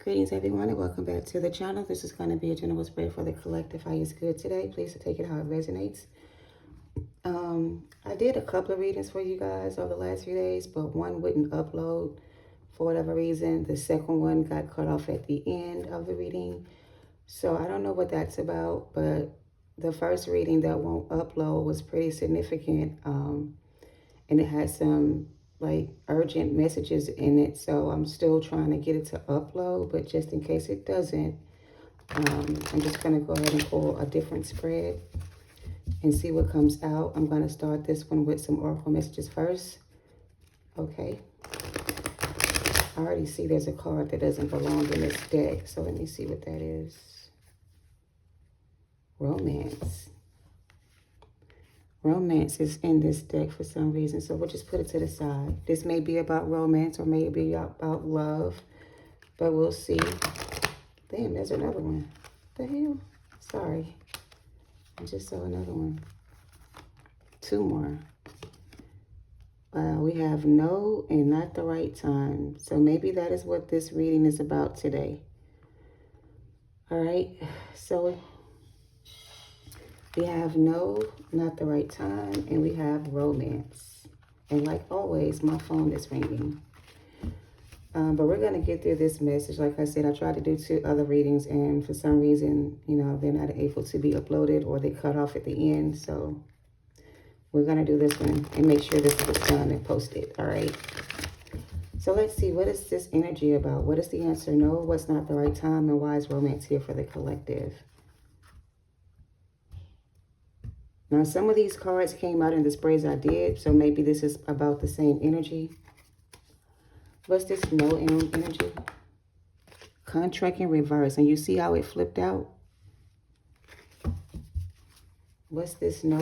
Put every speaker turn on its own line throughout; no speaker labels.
Greetings everyone and welcome back to the channel. This is going to be a general spread for the collective highest good today. Please take it how it resonates. I did a couple of readings for you guys over the last few days, but one wouldn't upload for whatever reason. The second one got cut off at the end of the reading. So I don't know what that's about, but the first reading that won't upload was pretty significant. And it had some like urgent messages in it, so I'm still trying to get it to upload, but just in case it doesn't, I'm just going to go ahead and pull a different spread and see what comes out. I'm going to start this one with some oracle messages first. Okay, I already see there's a card that doesn't belong in this deck, so let me see what that is. Romance. Romance is in this deck for some reason, so we'll just put it to the side. This may be about romance or maybe about love, but we'll see. Damn, there's another one. What the hell? Sorry. I just saw another one. Two more. Wow, we have no and not the right time. So maybe that is what this reading is about today. All right, so we have no, not the right time, and we have romance. And like always, my phone is ringing. But we're going to get through this message. Like I said, I tried to do 2 other readings, and for some reason, they're not able to be uploaded or they cut off at the end. So we're going to do this one and make sure this is done and posted. All right. So let's see. What is this energy about? What is the answer? No, what's not the right time? And why is romance here for the collective? Now, some of these cards came out in the sprays I did, so maybe this is about the same energy. What's this no energy? Contract in reverse, and you see how it flipped out? What's this no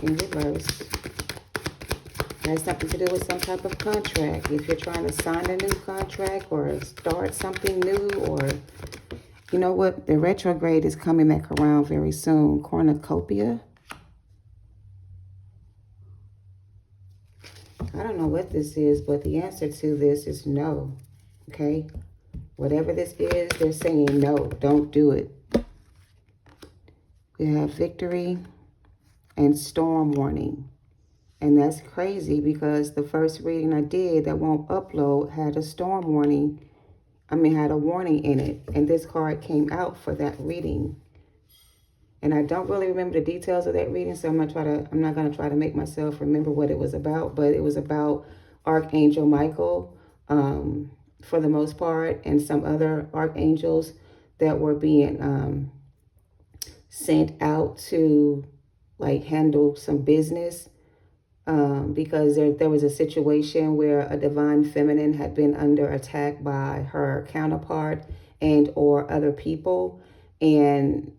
in reverse? It has something to do with some type of contract. If you're trying to sign a new contract or start something new, or you know what? The retrograde is coming back around very soon. Cornucopia. I don't know what this is, but the answer to this is no. Okay? Whatever this is, they're saying no, don't do it. We have victory and storm warning. And that's crazy because the first reading I did that won't upload had a storm warning. Had a warning in it. And this card came out for that reading. And I don't really remember the details of that reading, so I'm not going to try to make myself remember what it was about. But it was about Archangel Michael, for the most part, and some other archangels that were being sent out to like handle some business, because there was a situation where a divine feminine had been under attack by her counterpart and or other people, and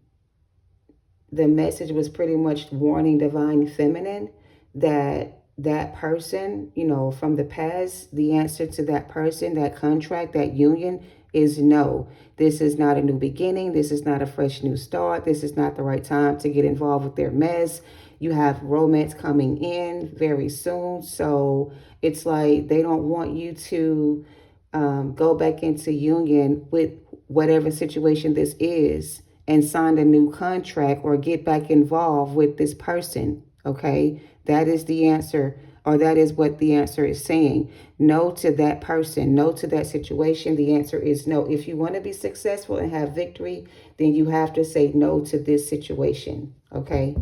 the message was pretty much warning divine feminine that that person, from the past, the answer to that person, that contract, that union is no. This is not a new beginning. This is not a fresh new start. This is not the right time to get involved with their mess. You have romance coming in very soon. So it's like they don't want you to go back into union with whatever situation this is and sign a new contract or get back involved with this person, okay? That is the answer, or that is what the answer is saying. No to that person, no to that situation. The answer is no. If you want to be successful and have victory, then you have to say no to this situation, okay?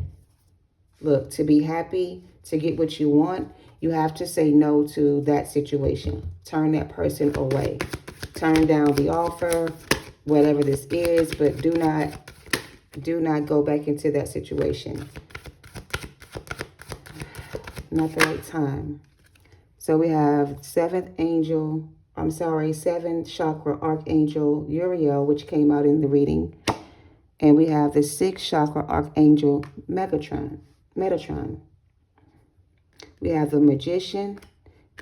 Look, to be happy, to get what you want, you have to say no to that situation. Turn that person away. Turn down the offer, whatever this is, but do not go back into that situation. Not the right time. So we have 7th chakra archangel Uriel, which came out in the reading. And we have the 6th chakra archangel Metatron. We have the magician,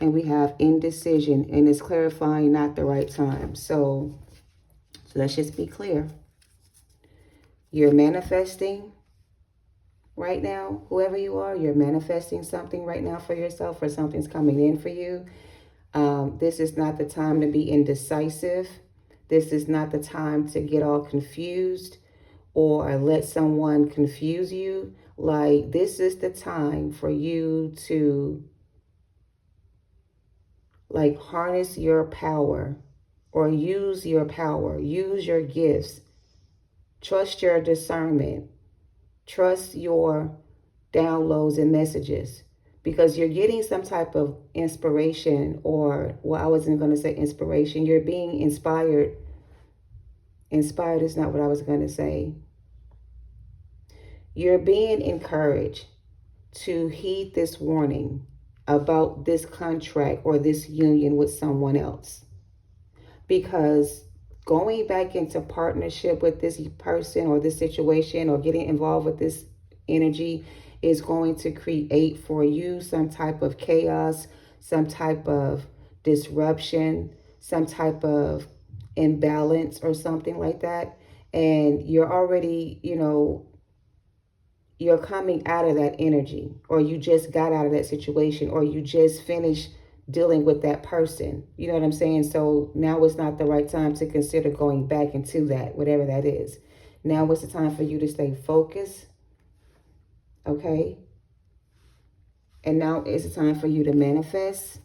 and we have indecision, and it's clarifying not the right time. So let's just be clear. You're manifesting right now, whoever you are, you're manifesting something right now for yourself, or something's coming in for you. This is not the time to be indecisive. This is not the time to get all confused or let someone confuse you. Like, this is the time for you to, like, harness your power or use your power, use your gifts, trust your discernment, trust your downloads and messages, because you're getting some type of inspiration, or, well, I wasn't going to say inspiration. You're being inspired. Inspired is not what I was going to say. You're being encouraged to heed this warning about this contract or this union with someone else. Because going back into partnership with this person or this situation or getting involved with this energy is going to create for you some type of chaos, some type of disruption, some type of imbalance or something like that. And you're already, you're coming out of that energy, or you just got out of that situation, or you just finished dealing with that person. You know what I'm saying? So now it's not the right time to consider going back into that, whatever that is. Now it's the time for you to stay focused. Okay? And now it's the time for you to manifest.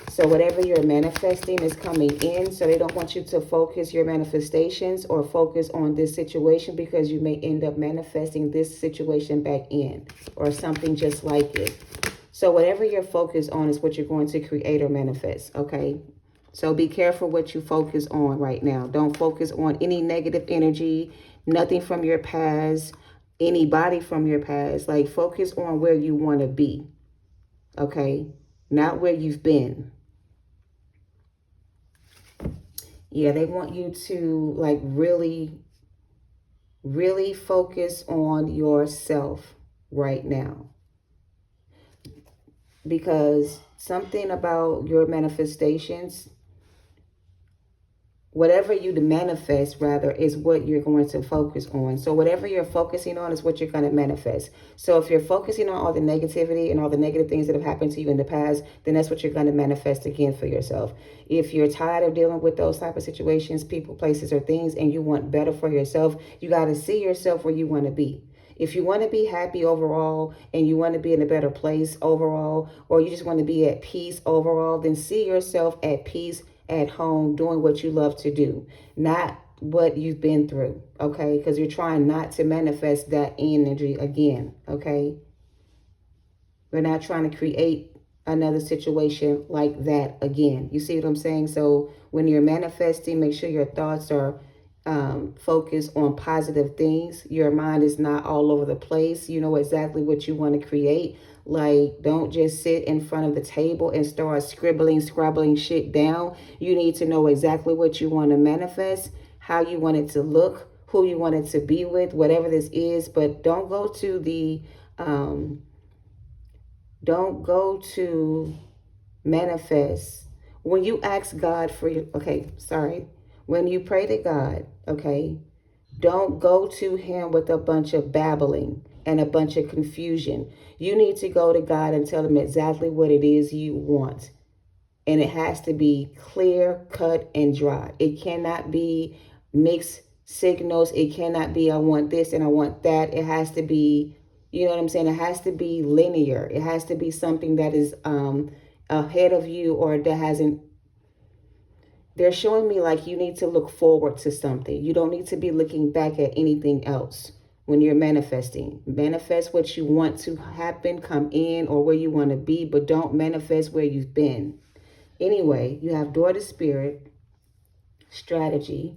So whatever you're manifesting is coming in. So they don't want you to focus your manifestations or focus on this situation, because you may end up manifesting this situation back in or something just like it. So whatever you're focused on is what you're going to create or manifest, okay? So be careful what you focus on right now. Don't focus on any negative energy, nothing from your past, anybody from your past. Like, focus on where you want to be, okay? Not where you've been. Yeah, they want you to, like, really focus on yourself right now. Because something about your manifestations, whatever you manifest, rather, is what you're going to focus on. So whatever you're focusing on is what you're going to manifest. So if you're focusing on all the negativity and all the negative things that have happened to you in the past, then that's what you're going to manifest again for yourself. If you're tired of dealing with those type of situations, people, places, or things, and you want better for yourself, you got to see yourself where you want to be. If you want to be happy overall, and you want to be in a better place overall, or you just want to be at peace overall, then see yourself at peace, at home, doing what you love to do, not what you've been through, okay? Because you're trying not to manifest that energy again, okay? We're not trying to create another situation like that again. You see what I'm saying? So when you're manifesting, make sure your thoughts are focus on positive things. Your mind is not all over the place. You know exactly what you want to create. Like, don't just sit in front of the table and start scrabbling shit down. You need to know exactly what you want to manifest, how you want it to look, who you want it to be with, whatever this is. But don't go to manifest. When you ask God for your, when you pray to God, okay, don't go to him with a bunch of babbling and a bunch of confusion. You need to go to God and tell him exactly what it is you want. And it has to be clear, cut, and dry. It cannot be mixed signals. It cannot be, I want this and I want that. It has to be, you know what I'm saying? It has to be linear. It has to be something that is ahead of you, or that hasn't. They're showing me like you need to look forward to something. You don't need to be looking back at anything else when you're manifesting. Manifest what you want to happen, come in, or where you want to be, but don't manifest where you've been. Anyway, you have door to spirit, strategy,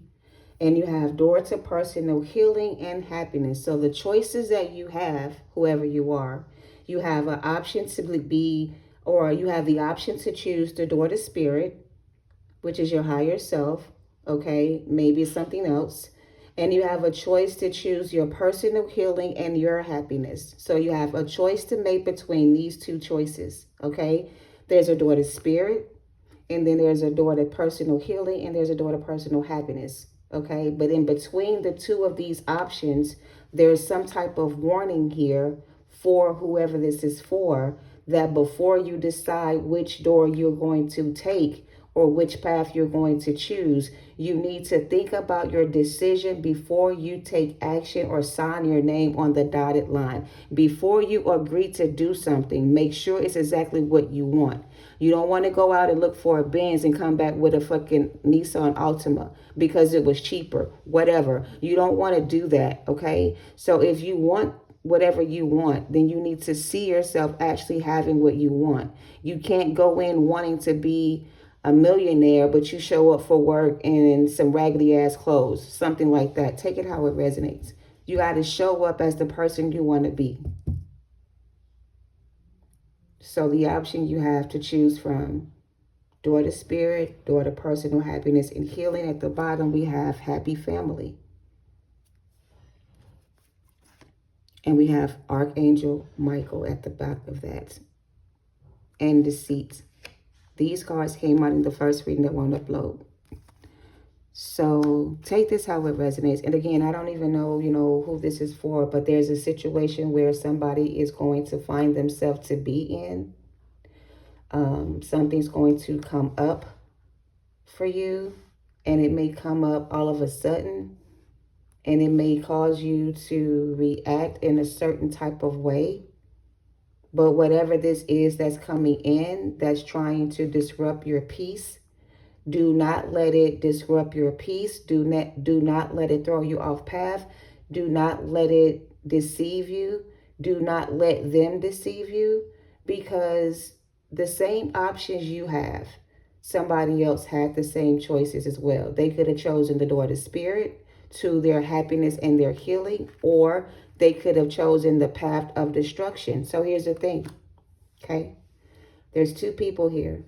and you have door to personal healing and happiness. So the choices that you have, whoever you are, you have an option to be, or you have the option to choose the door to spirit, which is your higher self, okay? Maybe something else. And you have a choice to choose your personal healing and your happiness. So you have a choice to make between these two choices, okay? There's a door to spirit, and then there's a door to personal healing, and there's a door to personal happiness, okay? But in between the two of these options, there's some type of warning here for whoever this is for, that before you decide which door you're going to take, or which path you're going to choose. You need to think about your decision before you take action or sign your name on the dotted line. Before you agree to do something, make sure it's exactly what you want. You don't want to go out and look for a Benz and come back with a fucking Nissan Altima because it was cheaper, whatever. You don't want to do that, okay? So if you want whatever you want, then you need to see yourself actually having what you want. You can't go in wanting to be a millionaire, but you show up for work in some raggedy ass clothes, something like that. Take it how it resonates. You got to show up as the person you want to be. So the option you have to choose from: Door to Spirit, Door to Personal Happiness and Healing. At the bottom, we have Happy Family. And we have Archangel Michael at the back of that. And Deceit. These cards came out in the first reading that won't upload. So take this how it resonates. And again, I don't even know, who this is for, but there's a situation where somebody is going to find themselves to be in. Something's going to come up for you, and it may come up all of a sudden, and it may cause you to react in a certain type of way. But whatever this is that's coming in, that's trying to disrupt your peace, do not let it disrupt your peace. Do not let it throw you off path. Do not let it deceive you. Do not let them deceive you, because the same options you have, somebody else had the same choices as well. They could have chosen the Door to Spirit, to their happiness and their healing, or they could have chosen the path of destruction. So here's the thing, okay? There's two people here.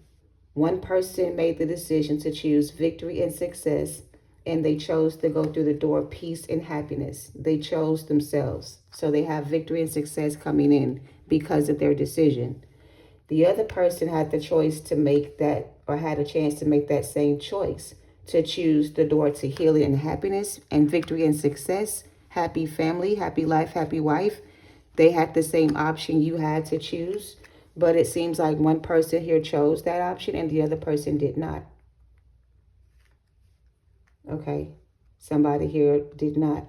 One person made the decision to choose victory and success, and they chose to go through the door of peace and happiness. They chose themselves. So they have victory and success coming in because of their decision. The other person had the choice to make that, or had a chance to make that same choice, to choose the door to healing and happiness and victory and success, happy family, happy life, happy wife. They had the same option you had to choose. But it seems like one person here chose that option and the other person did not. Okay. Somebody here did not.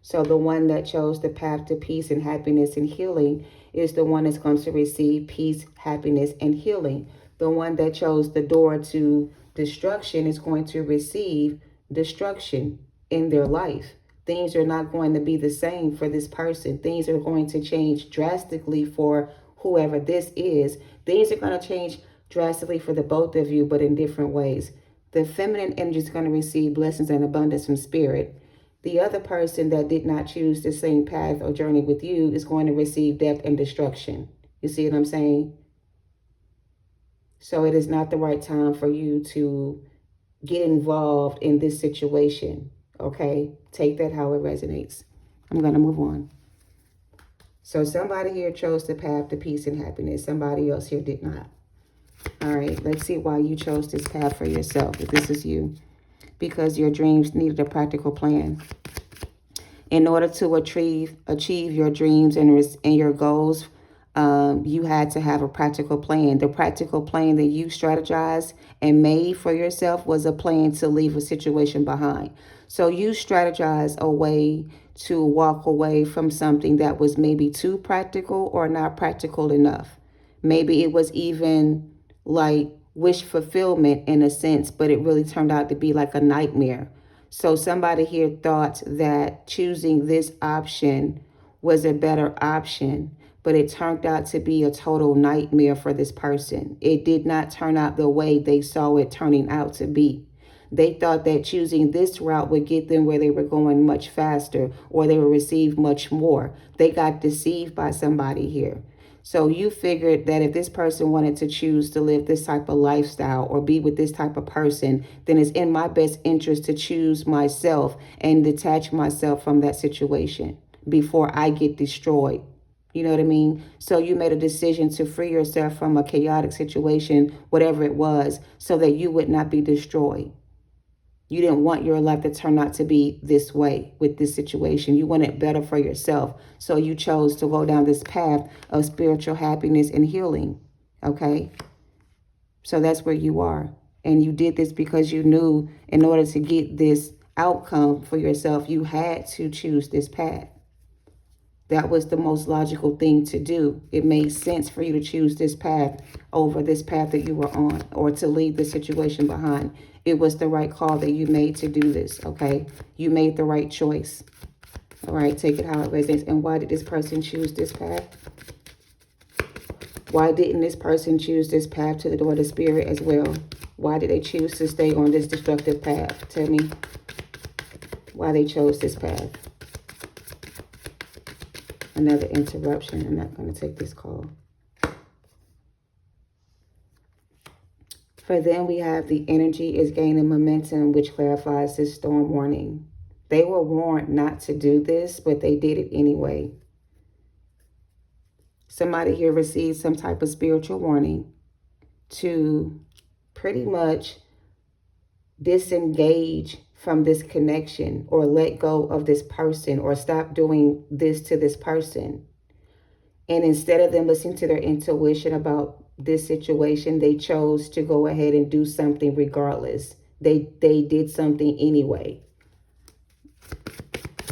So the one that chose the path to peace and happiness and healing is the one that's going to receive peace, happiness, and healing. The one that chose the door to destruction is going to receive destruction in their life. Things are not going to be the same for this person. Things are going to change drastically for whoever this is. Things are going to change drastically for the both of you, but in different ways. The feminine energy is going to receive blessings and abundance from spirit. The other person that did not choose the same path or journey with you is going to receive death and destruction. You see what I'm saying? So it is not the right time for you to get involved in this situation. Okay? Take that how it resonates. I'm going to move on. So somebody here chose the path to peace and happiness. Somebody else here did not. All right, let's see why you chose this path for yourself, if this is you. Because your dreams needed a practical plan. In order to achieve your dreams and your goals, you had to have a practical plan. The practical plan that you strategized and made for yourself was a plan to leave a situation behind. So you strategized a way to walk away from something that was maybe too practical or not practical enough. Maybe it was even like wish fulfillment in a sense, but it really turned out to be like a nightmare. So somebody here thought that choosing this option was a better option, but it turned out to be a total nightmare for this person. It did not turn out the way they saw it turning out to be. They thought that choosing this route would get them where they were going much faster, or they would receive much more. They got deceived by somebody here. So you figured that if this person wanted to choose to live this type of lifestyle or be with this type of person, then it's in my best interest to choose myself and detach myself from that situation before I get destroyed. You know what I mean? So you made a decision to free yourself from a chaotic situation, whatever it was, so that you would not be destroyed. You didn't want your life to turn out to be this way with this situation. You wanted better for yourself. So you chose to go down this path of spiritual happiness and healing. Okay? So that's where you are. And you did this because you knew in order to get this outcome for yourself, you had to choose this path. That was the most logical thing to do. It made sense for you to choose this path over this path that you were on, or to leave the situation behind. It was the right call that you made to do this, okay? You made the right choice. All right, take it how it resonates. And why did this person choose this path? Why didn't this person choose this path to the door of the spirit as well? Why did they choose to stay on this destructive path? Tell me why they chose this path. Another interruption. I'm not going to take this call. For them, we have the energy is gaining momentum, which clarifies this storm warning. They were warned not to do this, but they did it anyway. Somebody here received some type of spiritual warning to pretty much disengage from this connection, or let go of this person, or stop doing this to this person. And instead of them listening to their intuition about this situation, they chose to go ahead and do something regardless. They did something anyway.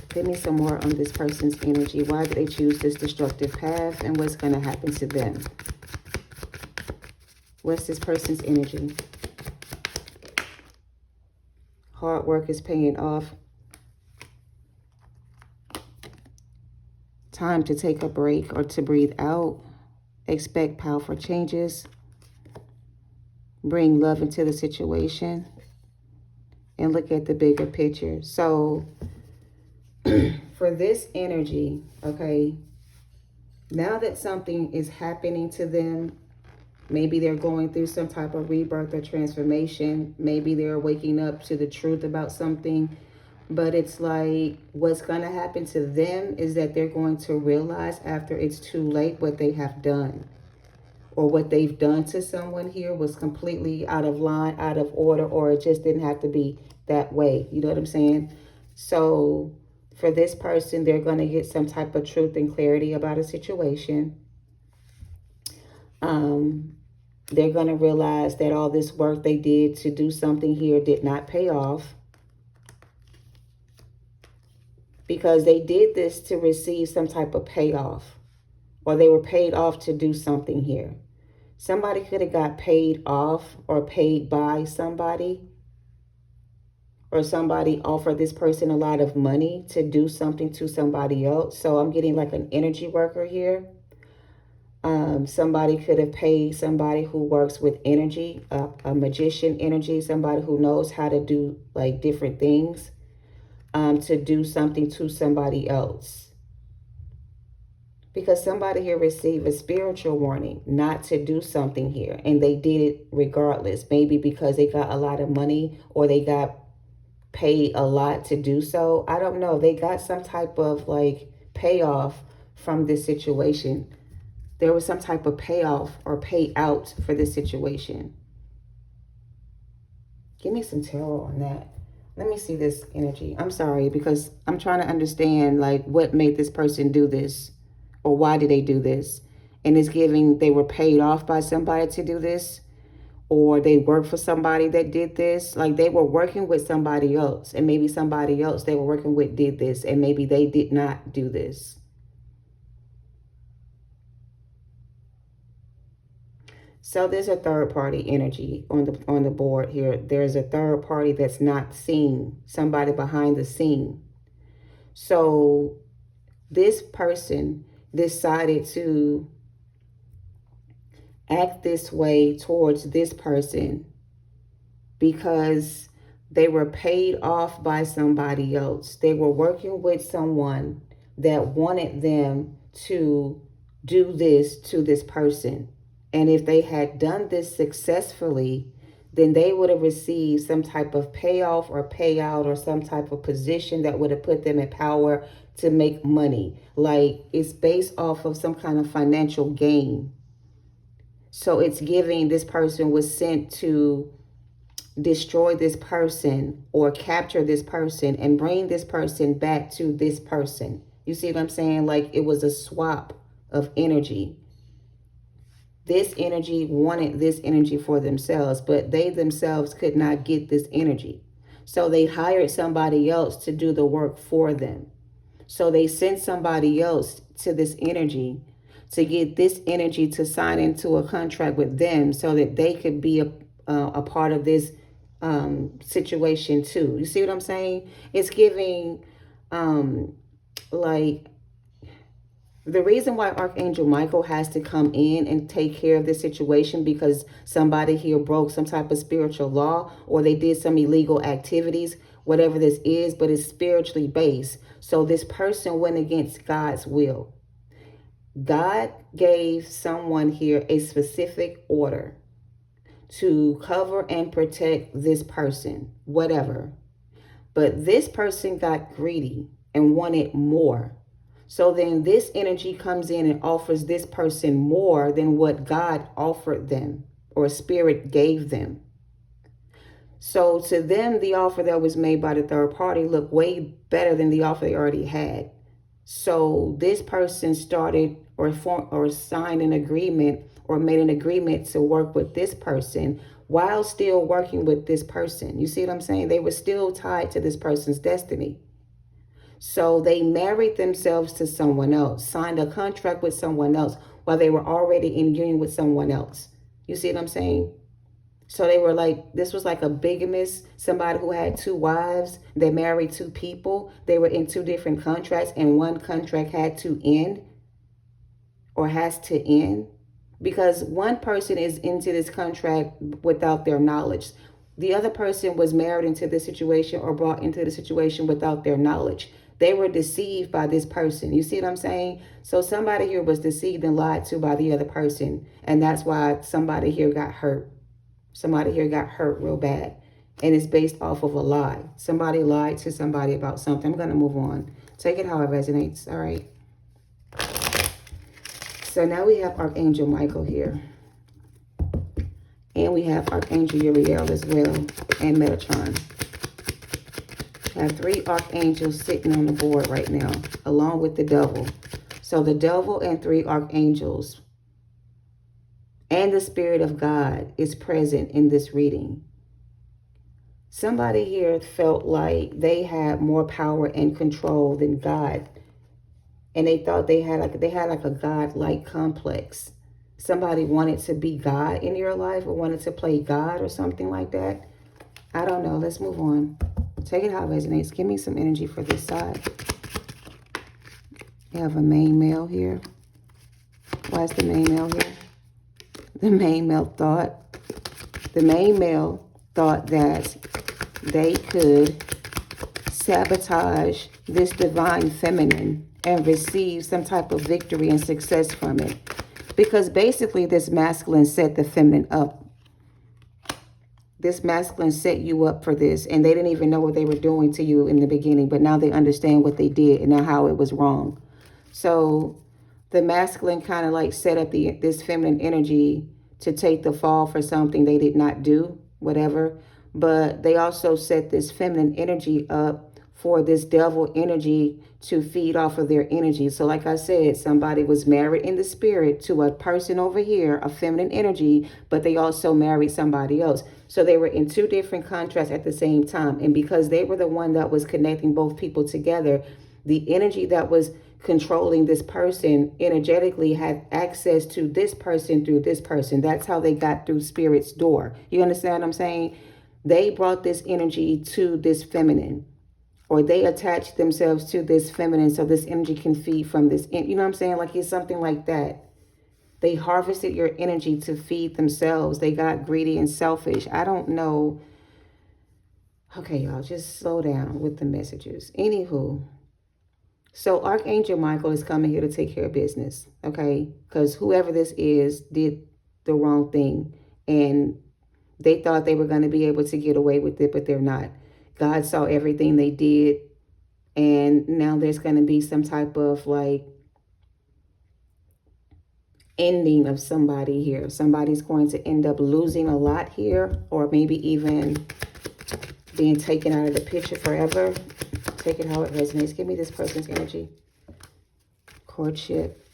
Give me some more on this person's energy. Why did they choose this destructive path, and what's going to happen to them? What's this person's energy? Hard work is paying off. Time to take a break or to breathe out. Expect powerful changes. Bring love into the situation. And look at the bigger picture. So for this energy, okay, now that something is happening to them, maybe they're going through some type of rebirth or transformation. Maybe they're waking up to the truth about something. But it's like what's going to happen to them is that they're going to realize after it's too late what they have done. Or what they've done to someone here was completely out of line, out of order, or it just didn't have to be that way. You know what I'm saying? So for this person, they're going to get some type of truth and clarity about a situation. They're going to realize that all this work they did to do something here did not pay off, because they did this to receive some type of payoff, or they were paid off to do something here. Somebody could have got paid off or paid by somebody, or somebody offered this person a lot of money to do something to somebody else. So I'm getting like an energy worker here. Somebody could have paid somebody who works with energy, a magician energy, somebody who knows how to do like different things, to do something to somebody else. Because somebody here received a spiritual warning not to do something here, and they did it regardless. Maybe because they got a lot of money, or they got paid a lot to do so. I don't know. They got some type of like payoff from this situation. There was some type of payoff or payout for this situation. Give me some tarot on that. Let me see this energy. I'm sorry, because I'm trying to understand like what made this person do this, or why did they do this? And it's giving they were paid off by somebody to do this, or they worked for somebody that did this. Like they were working with somebody else, and maybe somebody else they were working with did this, and maybe they did not do this. So there's a third party energy on the board here. There's a third party that's not seen, somebody behind the scene. So this person decided to act this way towards this person because they were paid off by somebody else. They were working with someone that wanted them to do this to this person. And if they had done this successfully, then they would have received some type of payoff or payout, or some type of position that would have put them in power to make money. Like it's based off of some kind of financial gain. So it's giving this person was sent to destroy this person or capture this person and bring this person back to this person. You see what I'm saying? Like it was a swap of energy. this energy wanted this energy for themselves, but they themselves could not get this energy. So they hired somebody else to do the work for them. So they sent somebody else to this energy to get this energy to sign into a contract with them so that they could be a part of this situation too. You see what I'm saying? It's giving like the reason why Archangel Michael has to come in and take care of this situation because somebody here broke some type of spiritual law or they did some illegal activities, whatever this is, but it's spiritually based. So this person went against God's will. God gave someone here a specific order to cover and protect this person, whatever. But this person got greedy and wanted more. So then this energy comes in and offers this person more than what God offered them or spirit gave them. So to them, the offer that was made by the third party looked way better than the offer they already had. So this person started or signed an agreement or made an agreement to work with this person while still working with this person. You see what I'm saying? They were still tied to this person's destiny. So they married themselves to someone else, signed a contract with someone else while they were already in union with someone else. You see what I'm saying? So they were like, this was like a bigamist, somebody who had two wives. They married two people. They were in two different contracts and one contract had to end or has to end because one person is into this contract without their knowledge. The other person was married into this situation or brought into the situation without their knowledge. They were deceived by this person. You see what I'm saying? So somebody here was deceived and lied to by the other person. And that's why somebody here got hurt. Somebody here got hurt real bad. And it's based off of a lie. Somebody lied to somebody about something. I'm going to move on. Take it how it resonates. All right. So now we have Archangel Michael here. And we have Archangel Uriel as well. And Metatron. I have 3 archangels sitting on the board right now, along with the devil. So the devil and 3 archangels and the Spirit of God is present in this reading. Somebody here felt like they had more power and control than God. And they thought they had like a God-like complex. Somebody wanted to be God in your life or wanted to play God or something like that. I don't know. Let's move on. Take it how it resonates. Give me some energy for this side. You have a main male here. Why is the main male here? The main male thought that they could sabotage this divine feminine and receive some type of victory and success from it. Because basically this masculine set the feminine up. This masculine set you up for this, and they didn't even know what they were doing to you in the beginning, but now they understand what they did and how it was wrong. So the masculine kind of like set up this feminine energy to take the fall for something they did not do, whatever. But they also set this feminine energy up for this devil energy to feed off of their energy. So like I said, somebody was married in the spirit to a person over here, a feminine energy, but they also married somebody else. So they were in 2 different contracts at the same time. And because they were the one that was connecting both people together, the energy that was controlling this person energetically had access to this person through this person. That's how they got through spirit's door. You understand what I'm saying? They brought this energy to this feminine, or they attached themselves to this feminine so this energy can feed from this. You know what I'm saying? Like it's something like that. They harvested your energy to feed themselves. They got greedy and selfish. I don't know. Okay, y'all, just slow down with the messages. Anywho, so Archangel Michael is coming here to take care of business, okay? Because whoever this is did the wrong thing, and they thought they were going to be able to get away with it, but they're not. God saw everything they did, and now there's going to be some type of like ending of somebody here. Somebody's going to end up losing a lot here, or maybe even being taken out of the picture forever. Take it how it resonates. Give me this person's energy. Courtship.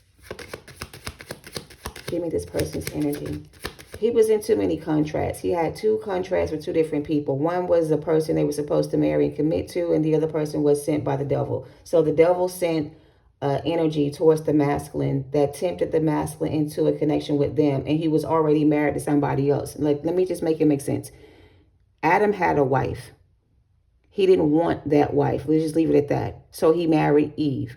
Give me this person's energy. He was in too many contracts. He had 2 contracts with 2 different people. One was the person they were supposed to marry and commit to, and the other person was sent by the devil. So the devil sent energy towards the masculine that tempted the masculine into a connection with them, and he was already married to somebody else. Like, let me just make it make sense. Adam had a wife. He didn't want that wife. Let's just leave it at that. So he married Eve.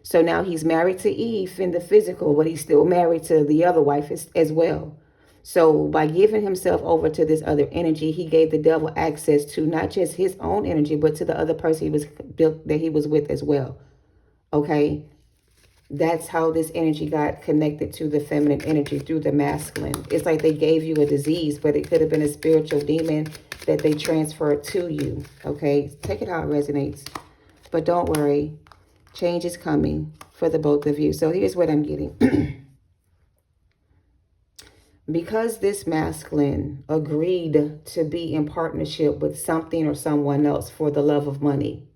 So now he's married to Eve in the physical, but he's still married to the other wife as well. So by giving himself over to this other energy, he gave the devil access to not just his own energy, but to the other person he was with as well. Okay, that's how this energy got connected to the feminine energy through the masculine. It's like they gave you a disease, but it could have been a spiritual demon that they transferred to you. Okay, take it how it resonates. But don't worry, change is coming for the both of you. So here's what I'm getting. Because this masculine agreed to be in partnership with something or someone else for the love of money,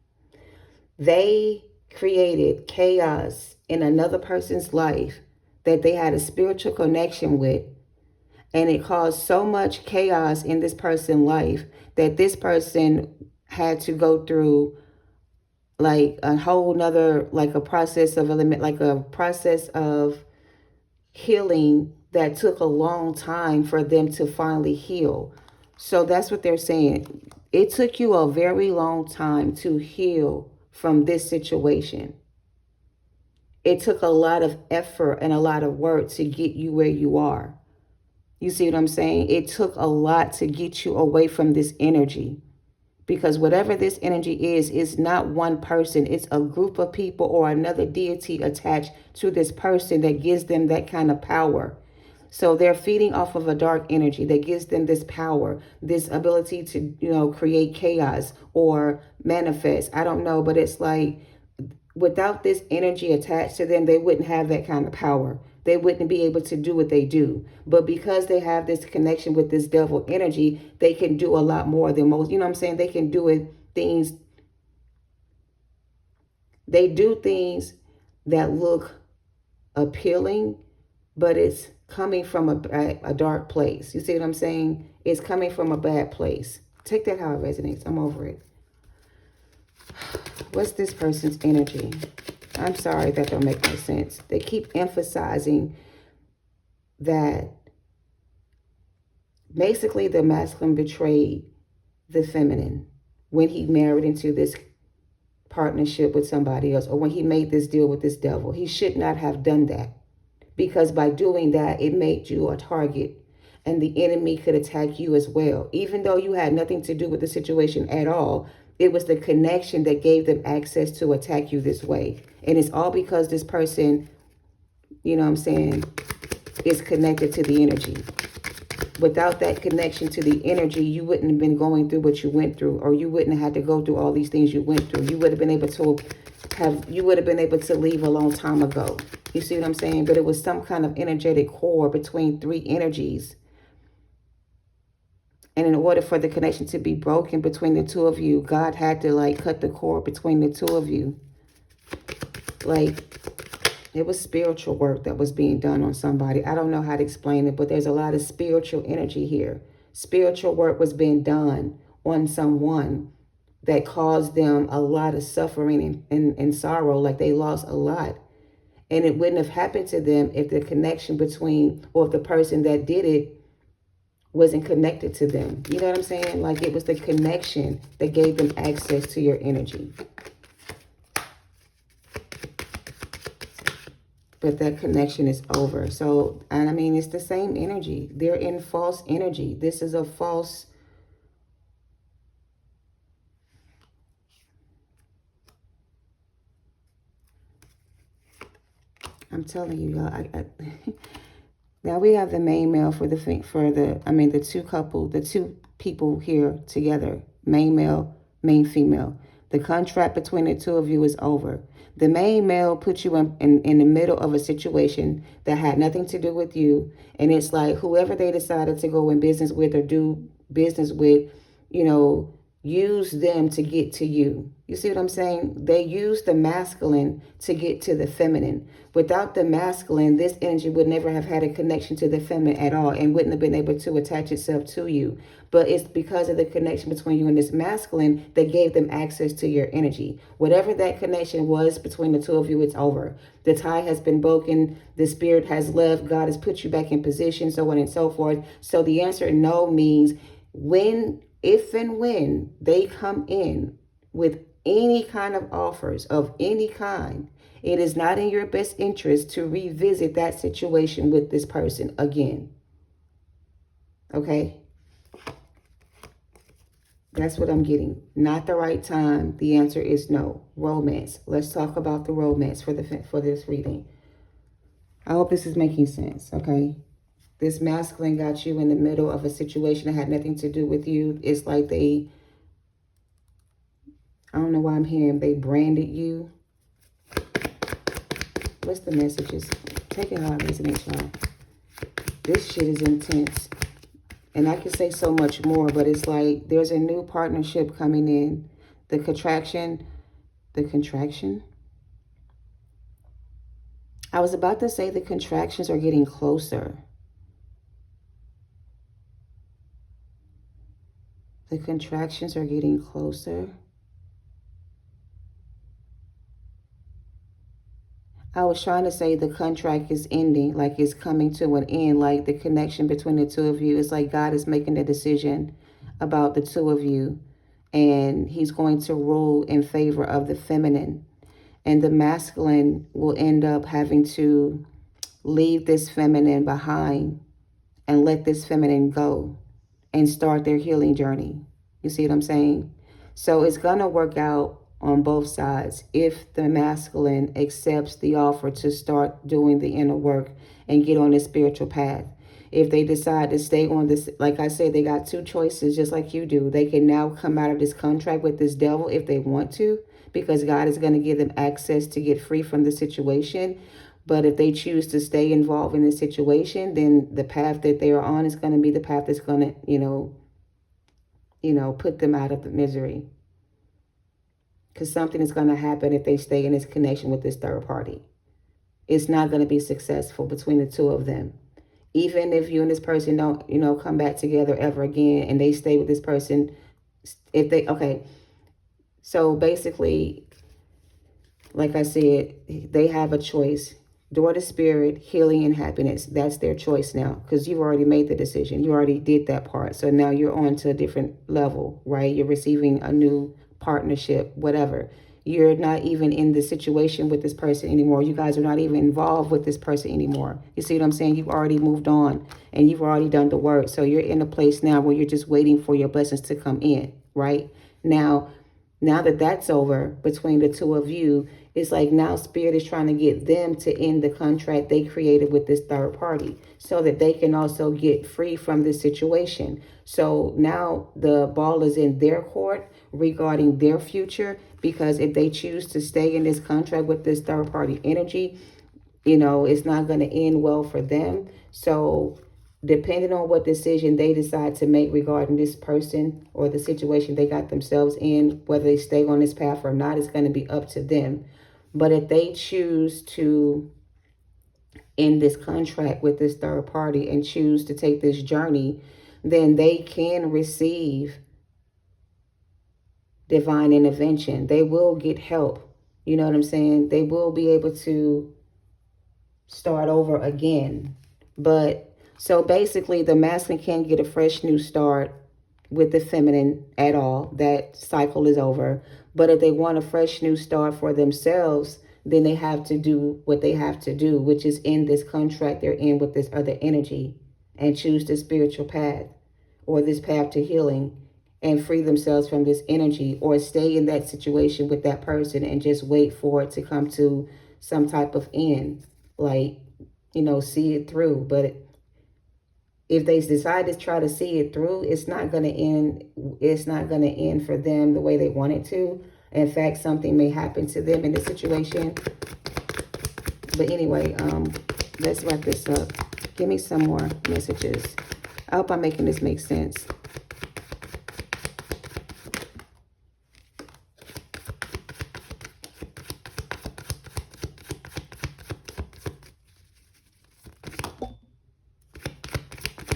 they created chaos in another person's life that they had a spiritual connection with. And it caused so much chaos in this person's life that this person had to go through like a whole nother, like a process of healing that took a long time for them to finally heal. So that's what they're saying. It took you a very long time to heal from this situation. It took a lot of effort and a lot of work to get you where you are. You see what I'm saying? It took a lot to get you away from this energy. Because whatever this energy is not one person. It's a group of people or another deity attached to this person that gives them that kind of power. So they're feeding off of a dark energy that gives them this power, this ability to, create chaos or manifest. I don't know, but it's like without this energy attached to them, they wouldn't have that kind of power. They wouldn't be able to do what they do. But because they have this connection with this devil energy, they can do a lot more than most. You know what I'm saying? They can do things. They do things that look appealing, but it's coming from a dark place. You see what I'm saying? It's coming from a bad place. Take that how it resonates. I'm over it. What's this person's energy? I'm sorry, that don't make no sense. They keep emphasizing that basically the masculine betrayed the feminine when he married into this partnership with somebody else, or when he made this deal with this devil. He should not have done that, because by doing that, it made you a target and the enemy could attack you as well. Even though you had nothing to do with the situation at all, it was the connection that gave them access to attack you this way. And it's all because this person, you know what I'm saying, is connected to the energy. Without that connection to the energy, you wouldn't have been going through what you went through, or you wouldn't have had to go through all these things you went through. You would have been able to leave a long time ago. You see what I'm saying? But it was some kind of energetic core between 3 energies. And in order for the connection to be broken between the 2 of you, God had to cut the cord between the 2 of you. It was spiritual work that was being done on somebody. I don't know how to explain it, but there's a lot of spiritual energy here. Spiritual work was being done on someone that caused them a lot of suffering and sorrow. Like they lost a lot. And it wouldn't have happened to them if the connection between, or if the person that did it wasn't connected to them. You know what I'm saying? Like it was the connection that gave them access to your energy. But that connection is over. So, and I mean, it's the same energy. They're in false energy. This is a false. I'm telling you, y'all. Now we have the main male the 2 people here together. Main male, main female. The contract between the 2 of you is over. The main male put you in the middle of a situation that had nothing to do with you. And it's like whoever they decided to go in business with or do business with, use them to get to you. You see what I'm saying? They use the masculine to get to the feminine. Without the masculine, this energy would never have had a connection to the feminine at all and wouldn't have been able to attach itself to you. But it's because of the connection between you and this masculine that gave them access to your energy. Whatever that connection was between the two of you, it's over. The tie has been broken. The spirit has left. God has put you back in position, so on and so forth. So the answer no means if and when they come in with any kind of offers of any kind, it is not in your best interest to revisit that situation with this person again. Okay? That's what I'm getting. Not the right time. The answer is no. Romance. Let's talk about the romance for this reading. I hope this is making sense, okay? This masculine got you in the middle of a situation that had nothing to do with you. It's like I don't know why I'm hearing they branded you. What's the messages? Take it how it resonates, y'all. This shit is intense. And I could say so much more, but it's like there's a new partnership coming in. The contraction. I was about to say the contractions are getting closer. The contractions are getting closer. I was trying to say the contract is ending, like it's coming to an end, like the connection between the two of you is like God is making a decision about the two of you, and he's going to rule in favor of the feminine, and the masculine will end up having to leave this feminine behind and let this feminine go and start their healing journey. You see what I'm saying? So it's going to work out on both sides if the masculine accepts the offer to start doing the inner work and get on the spiritual path. If they decide to stay on this, like I said, they got two choices just like you do. They can now come out of this contract with this devil if they want to, because God is going to give them access to get free from the situation. But if they choose to stay involved in the situation, then the path that they are on is going to be the path that's going to, put them out of the misery. Because something is going to happen if they stay in this connection with this third party. It's not going to be successful between the two of them. Even if you and this person don't, come back together ever again and they stay with this person. So basically, like I said, they have a choice. Door to spirit, healing, and happiness. That's their choice now, because you've already made the decision. You already did that part. So now you're on to a different level, right? You're receiving a new partnership, whatever. You're not even in the situation with this person anymore. You guys are not even involved with this person anymore. You see what I'm saying? You've already moved on and you've already done the work. So you're in a place now where you're just waiting for your blessings to come in, right? Now that that's over between the two of you, it's like now spirit is trying to get them to end the contract they created with this third party so that they can also get free from this situation. So now the ball is in their court regarding their future, because if they choose to stay in this contract with this third party energy, it's not going to end well for them. So depending on what decision they decide to make regarding this person or the situation they got themselves in, whether they stay on this path or not, is going to be up to them. But if they choose to end this contract with this third party and choose to take this journey, then they can receive divine intervention. They will get help. You know what I'm saying? They will be able to start over again. But so basically the masculine can't get a fresh new start with the feminine at all. That cycle is over. But if they want a fresh new start for themselves, then they have to do what they have to do, which is end this contract they're in with this other energy and choose the spiritual path or this path to healing and free themselves from this energy, or stay in that situation with that person and just wait for it to come to some type of end, like, see it through. But if they decide to try to see it through, it's not going to end. It's not going to end for them the way they want it to. In fact, something may happen to them in this situation. But anyway, let's wrap this up. Give me some more messages. I hope I'm making this make sense.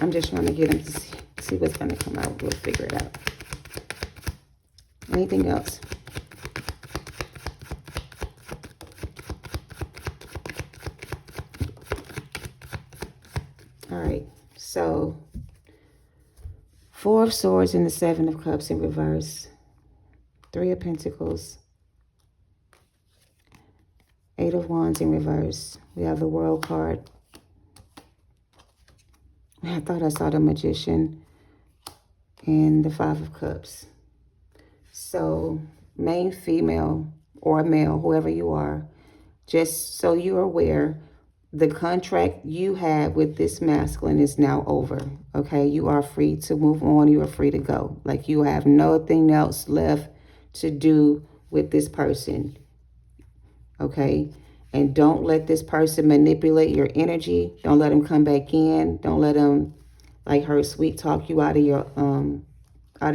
I'm just trying to get them to see what's going to come out. We'll figure it out. Anything else? All right. So, Four of Swords and the Seven of Cups in reverse. Three of Pentacles. Eight of Wands in reverse. We have the World card. I thought I saw the Magician and the Five of Cups. So, main female or male, whoever you are, just so you're aware, the contract you have with this masculine is now over, okay? You are free to move on. You are free to go. Like, you have nothing else left to do with this person, okay? And don't let this person manipulate your energy. Don't let them come back in. Don't let them, like her, sweet talk you out of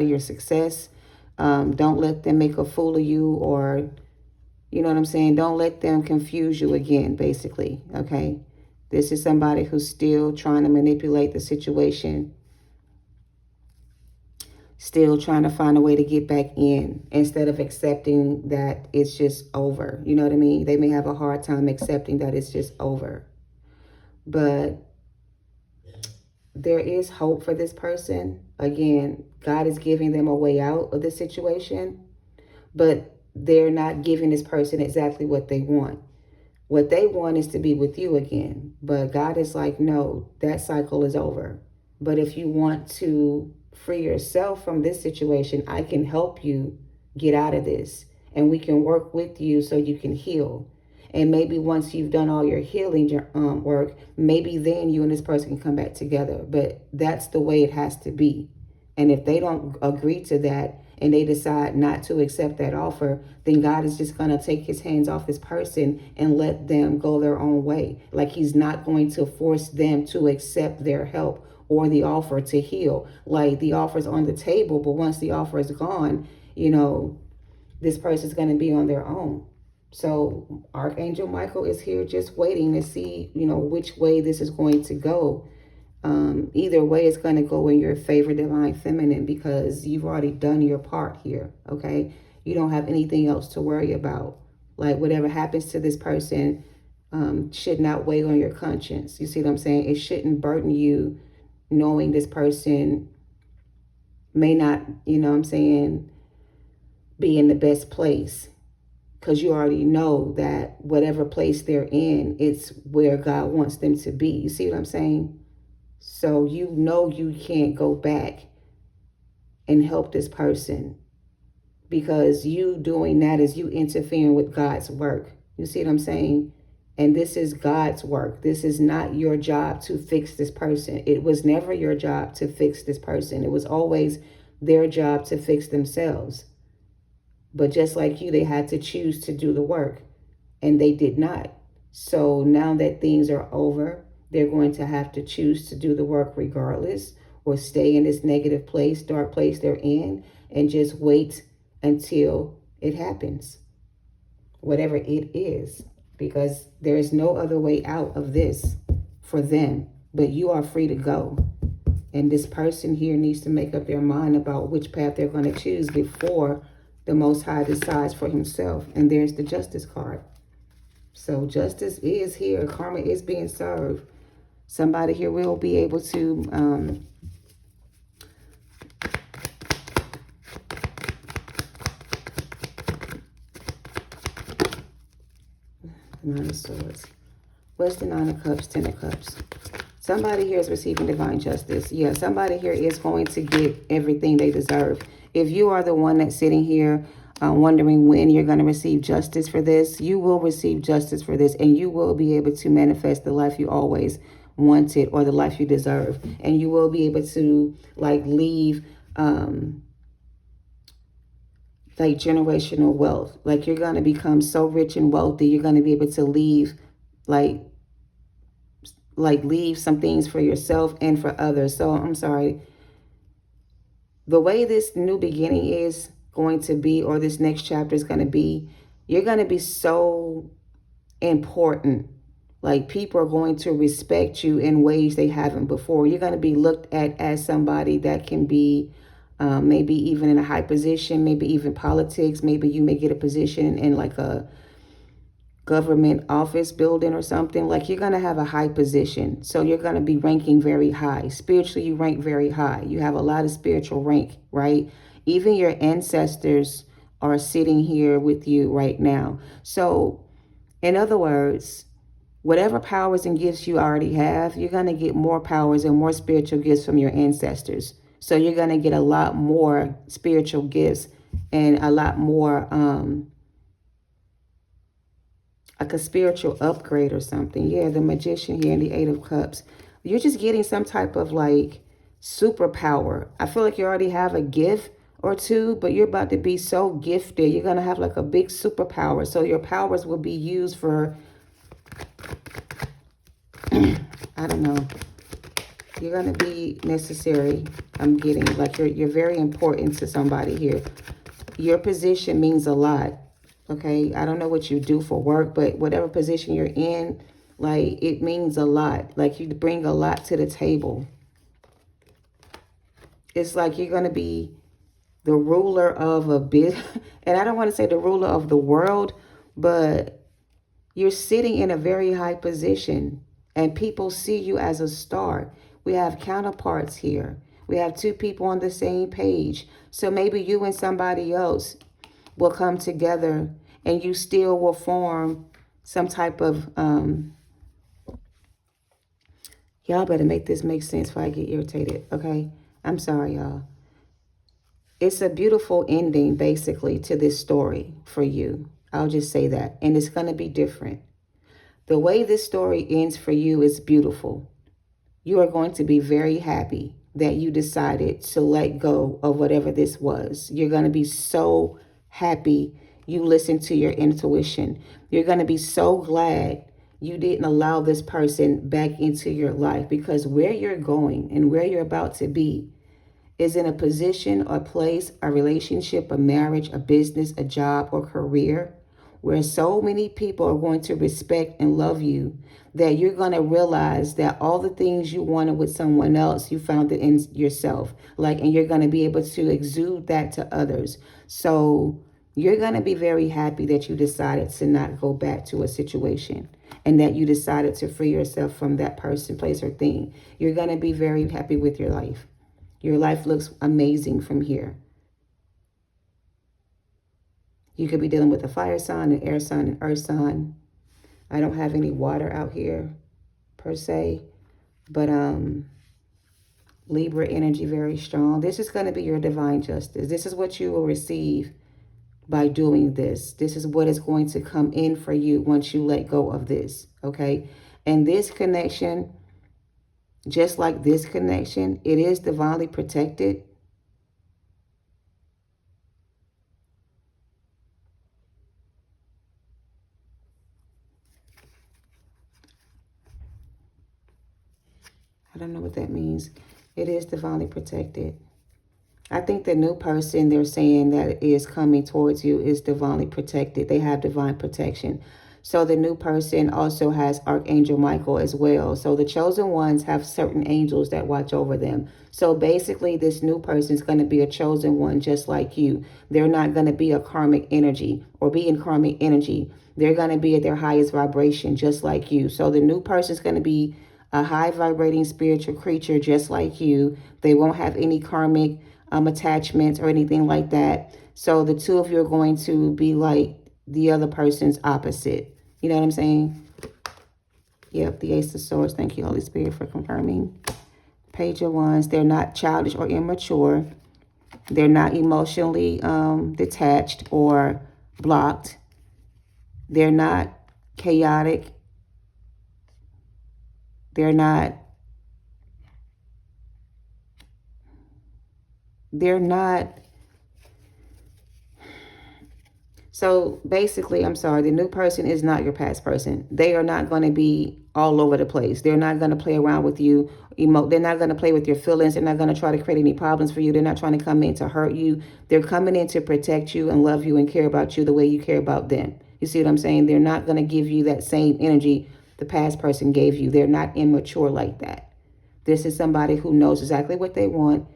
your success. Don't let them make a fool of you, or, you know what I'm saying? Don't let them confuse you again, basically, okay? This is somebody who's still trying to manipulate the situation, still trying to find a way to get back in instead of accepting that it's just over. You know what I mean? They may have a hard time accepting that it's just over. But there is hope for this person. Again, God is giving them a way out of the situation, but they're not giving this person exactly what they want. What they want is to be with you again. But God is like, no, that cycle is over. But if you want to free yourself from this situation, I can help you get out of this. And we can work with you so you can heal. And maybe once you've done all your healing work, maybe then you and this person can come back together. But that's the way it has to be. And if they don't agree to that, and they decide not to accept that offer, then God is just going to take his hands off this person and let them go their own way. Like, he's not going to force them to accept their help or the offer to heal. Like, the offer's on the table, but once the offer is gone, you know, this person's going to be on their own. So Archangel Michael is here just waiting to see, you know, which way this is going to go. Either way, it's going to go in your favor, Divine Feminine, because you've already done your part here, okay? You don't have anything else to worry about. Like, whatever happens to this person should not weigh on your conscience. You see what I'm saying? It shouldn't burden you knowing this person may not, you know what I'm saying, be in the best place. Because you already know that whatever place they're in, it's where God wants them to be. You see what I'm saying? So you know you can't go back and help this person, because you doing that is you interfering with God's work. You see what I'm saying? And this is God's work. This is not your job to fix this person. It was never your job to fix this person. It was always their job to fix themselves. But just like you, they had to choose to do the work, and they did not. So now that things are over, they're going to have to choose to do the work regardless, or stay in this negative place, dark place they're in, and just wait until it happens, whatever it is, because there is no other way out of this for them. But you are free to go. And this person here needs to make up their mind about which path they're going to choose before the Most High decides for himself. And there's the Justice card. So justice is here. Karma is being served. Somebody here will be able to Nine of Swords. Where's the Nine of Cups, Ten of Cups? Somebody here is receiving divine justice. Yeah, somebody here is going to get everything they deserve. If you are the one that's sitting here wondering when you're going to receive justice for this, you will receive justice for this, and you will be able to manifest the life you always wanted, or the life you deserve. And you will be able to, like, leave like generational wealth. Like, you're going to become so rich and wealthy, you're going to be able to leave like leave some things for yourself and for others. So I'm sorry, the way this new beginning is going to be, or this next chapter is going to be, you're going to be so important Like, people are going to respect you in ways they haven't before. You're going to be looked at as somebody that can be maybe even in a high position, maybe even politics. Maybe you may get a position in like a government office building or something. Like, you're going to have a high position. So you're going to be ranking very high. Spiritually, you rank very high. You have a lot of spiritual rank, right? Even your ancestors are sitting here with you right now. So, in other words, whatever powers and gifts you already have, you're going to get more powers and more spiritual gifts from your ancestors. So you're going to get a lot more spiritual gifts and a lot more like a spiritual upgrade or something. Yeah, the Magician here and the Eight of Cups. You're just getting some type of like superpower. I feel like you already have a gift or two, but you're about to be so gifted. You're going to have like a big superpower. So your powers will be used for, I don't know. You're going to be necessary. I'm getting like you're very important to somebody here. Your position means a lot. Okay, I don't know what you do for work, but whatever position you're in, like, it means a lot. Like, you bring a lot to the table. It's like you're going to be the ruler of a bit, and I don't want to say the ruler of the world, but you're sitting in a very high position and people see you as a star. We have counterparts here. We have two people on the same page. So maybe you and somebody else will come together and you still will form some type of, y'all better make this make sense before I get irritated, okay? I'm sorry, y'all. It's a beautiful ending, basically, to this story for you. I'll just say that. And it's going to be different. The way this story ends for you is beautiful. You are going to be very happy that you decided to let go of whatever this was. You're going to be so happy you listened to your intuition. You're going to be so glad you didn't allow this person back into your life, because where you're going and where you're about to be is in a position or place, a relationship, a marriage, a business, a job, or career where so many people are going to respect and love you that you're going to realize that all the things you wanted with someone else, you found it in yourself. Like, and you're going to be able to exude that to others. So you're going to be very happy that you decided to not go back to a situation and that you decided to free yourself from that person, place, or thing. You're going to be very happy with your life. Your life looks amazing from here. You could be dealing with a fire sign, an air sign, an earth sign. I don't have any water out here per se, but Libra energy very strong. This is going to be your divine justice. This is what you will receive by doing this. This is what is going to come in for you once you let go of this, okay? And this connection, just like this connection, it is divinely protected. I don't know what that means. It is divinely protected. I think the new person they're saying that is coming towards you is divinely protected. They have divine protection. So the new person also has Archangel Michael as well. So the chosen ones have certain angels that watch over them. So basically, this new person is going to be a chosen one just like you. They're not going to be a karmic energy or be in karmic energy. They're going to be at their highest vibration just like you. So the new person is going to be a high vibrating spiritual creature just like you. They won't have any karmic attachments or anything like that. So the two of you are going to be like the other person's opposite. You know what I'm saying? Yep, the Ace of Swords. Thank you, Holy Spirit, for confirming. Page of Wands. They're not childish or immature. They're not emotionally detached or blocked. They're not chaotic. They're not so basically, I'm sorry, the new person is not your past person. They are not going to be all over the place. They're not going to play around with you. They're not going to play with your feelings. They're not going to try to create any problems for you. They're not trying to come in to hurt you. They're coming in to protect you and love you and care about you the way you care about them. You see what I'm saying? They're not going to give you that same energy the past person gave you. They're not immature like that. This is somebody who knows exactly what they want.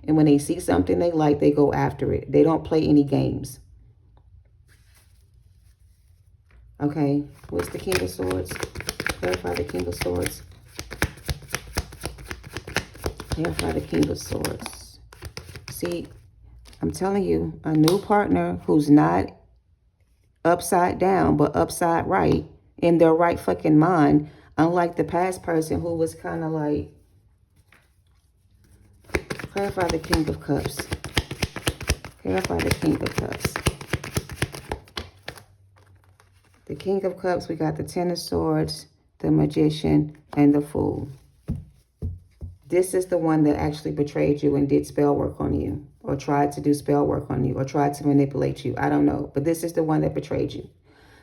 And when they see something they like, they go after it. They don't play any games. Okay, what's the King of Swords? Clarify the King of Swords. Clarify the King of Swords. See, I'm telling you, a new partner who's not upside down, but upside right, in their right fucking mind, unlike the past person who was kind of like, clarify the King of Cups. Clarify the King of Cups. The King of Cups, we got the Ten of Swords, the Magician, and the Fool. This is the one that actually betrayed you and did spell work on you, or tried to do spell work on you, or tried to manipulate you. I don't know, but this is the one that betrayed you.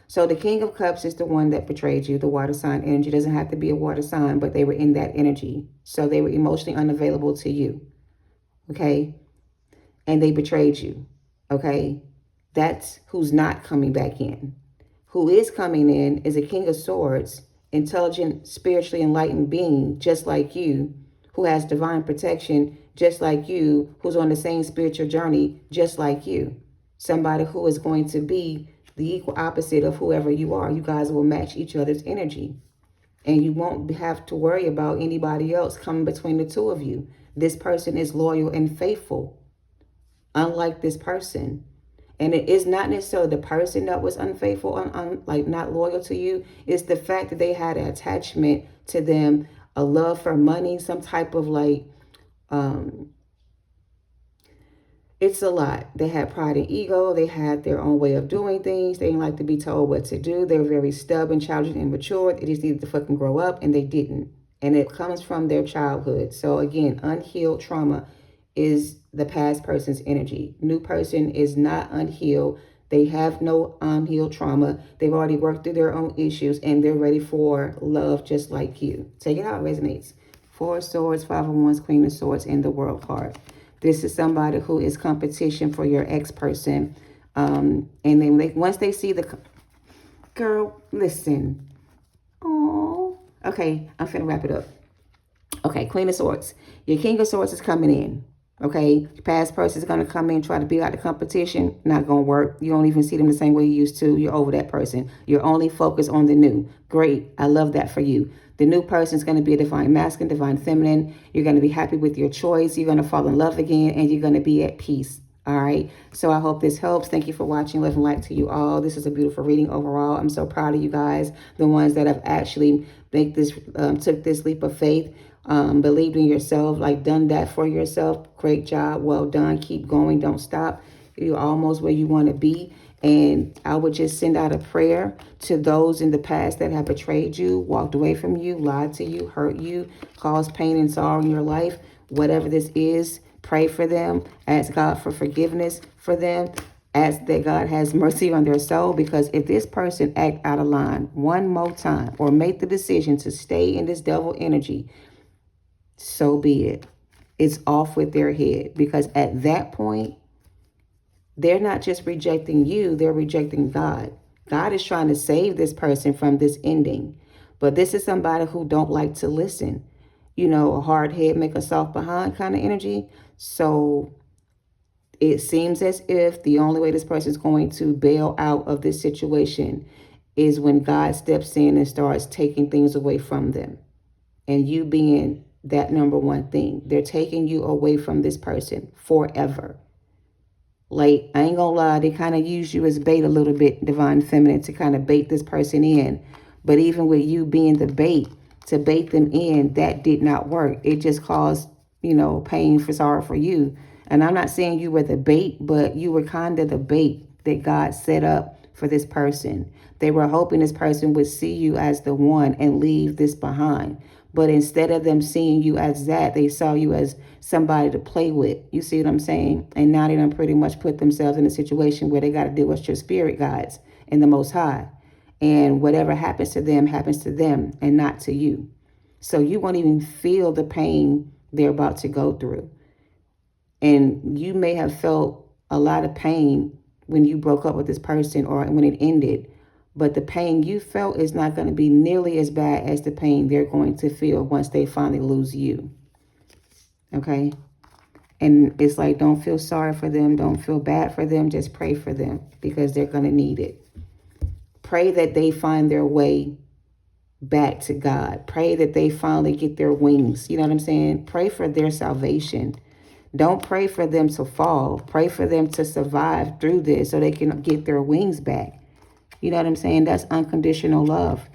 So the King of Cups is the one that betrayed you. The water sign energy doesn't have to be a water sign, but they were in that energy. So they were emotionally unavailable to you. Okay? And they betrayed you. Okay? That's who's not coming back in. Who is coming in is a King of Swords, intelligent, spiritually enlightened being, just like you, who has divine protection, just like you, who's on the same spiritual journey, just like you. Somebody who is going to be the equal opposite of whoever you are. You guys will match each other's energy. And you won't have to worry about anybody else coming between the two of you. This person is loyal and faithful, unlike this person. And it is not necessarily the person that was unfaithful, like not loyal to you. It's the fact that they had an attachment to them, a love for money, some type of like, it's a lot. They had pride and ego. They had their own way of doing things. They didn't like to be told what to do. They were very stubborn, childish, and immature. They just needed to fucking grow up, and they didn't. And it comes from their childhood. So again, unhealed trauma is the past person's energy. New person is not unhealed. They have no unhealed trauma. They've already worked through their own issues, and they're ready for love just like you. Take it out, resonates. Four of Swords, Five of Wands, Queen of Swords, and the World card. This is somebody who is competition for your ex-person. And then once they see the... Girl, listen. Oh, okay, I'm finna wrap it up. Okay, Queen of Swords. Your King of Swords is coming in. Okay, past person is going to come in, try to beat out the competition. Not going to work. You don't even see them the same way you used to. You're over that person. You're only focused on the new. Great. I love that for you. The new person is going to be a divine masculine, divine feminine. You're going to be happy with your choice. You're going to fall in love again, and you're going to be at peace. All right. So I hope this helps. Thank you for watching. Love and light to you all. This is a beautiful reading overall. I'm so proud of you guys, the ones that have actually took this leap of faith. Believed in yourself, like done that for yourself. Great job. Well done. Keep going. Don't stop. You're almost where you want to be. And I would just send out a prayer to those in the past that have betrayed you, walked away from you, lied to you, hurt you, caused pain and sorrow in your life. Whatever this is, pray for them. Ask God for forgiveness for them. Ask that God has mercy on their soul, because if this person act out of line one more time or make the decision to stay in this devil energy, so be it. It's off with their head, because at that point, they're not just rejecting you, they're rejecting God. God is trying to save this person from this ending. But this is somebody who don't like to listen. You know, a hard head make a soft behind kind of energy. So it seems as if the only way this person is going to bail out of this situation is when God steps in and starts taking things away from them. And you being that number one thing. They're taking you away from this person forever. Like, I ain't gonna lie, they kind of use you as bait a little bit, divine feminine, to kind of bait this person in. But even with you being the bait, to bait them in, that did not work. It just caused, you know, pain for sorrow for you. And I'm not saying you were the bait, but you were kind of the bait that God set up for this person. They were hoping this person would see you as the one and leave this behind. But instead of them seeing you as that, they saw you as somebody to play with. You see what I'm saying? And now they done pretty much put themselves in a situation where they got to deal with your spirit guides and the Most High. And whatever happens to them and not to you. So you won't even feel the pain they're about to go through. And you may have felt a lot of pain when you broke up with this person or when it ended. But the pain you felt is not going to be nearly as bad as the pain they're going to feel once they finally lose you. Okay? And it's like, don't feel sorry for them. Don't feel bad for them. Just pray for them because they're going to need it. Pray that they find their way back to God. Pray that they finally get their wings. You know what I'm saying? Pray for their salvation. Don't pray for them to fall. Pray for them to survive through this so they can get their wings back. You know what I'm saying? That's unconditional love.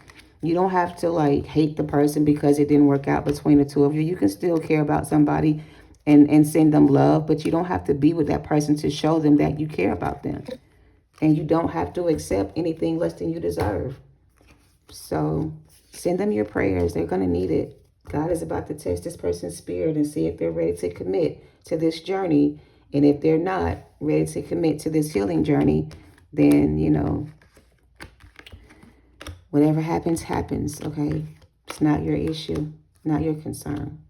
You don't have to like hate the person because it didn't work out between the two of you. You can still care about somebody and send them love, but you don't have to be with that person to show them that you care about them. And you don't have to accept anything less than you deserve. So send them your prayers. They're going to need it. God is about to test this person's spirit and see if they're ready to commit to this journey. And if they're not ready to commit to this healing journey, then, you know, whatever happens, happens, okay? It's not your issue, not your concern,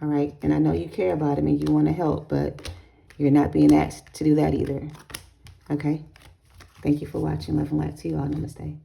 all right? And I know you care about him and you want to help, but you're not being asked to do that either, okay? Thank you for watching. Love and light to you all. Namaste.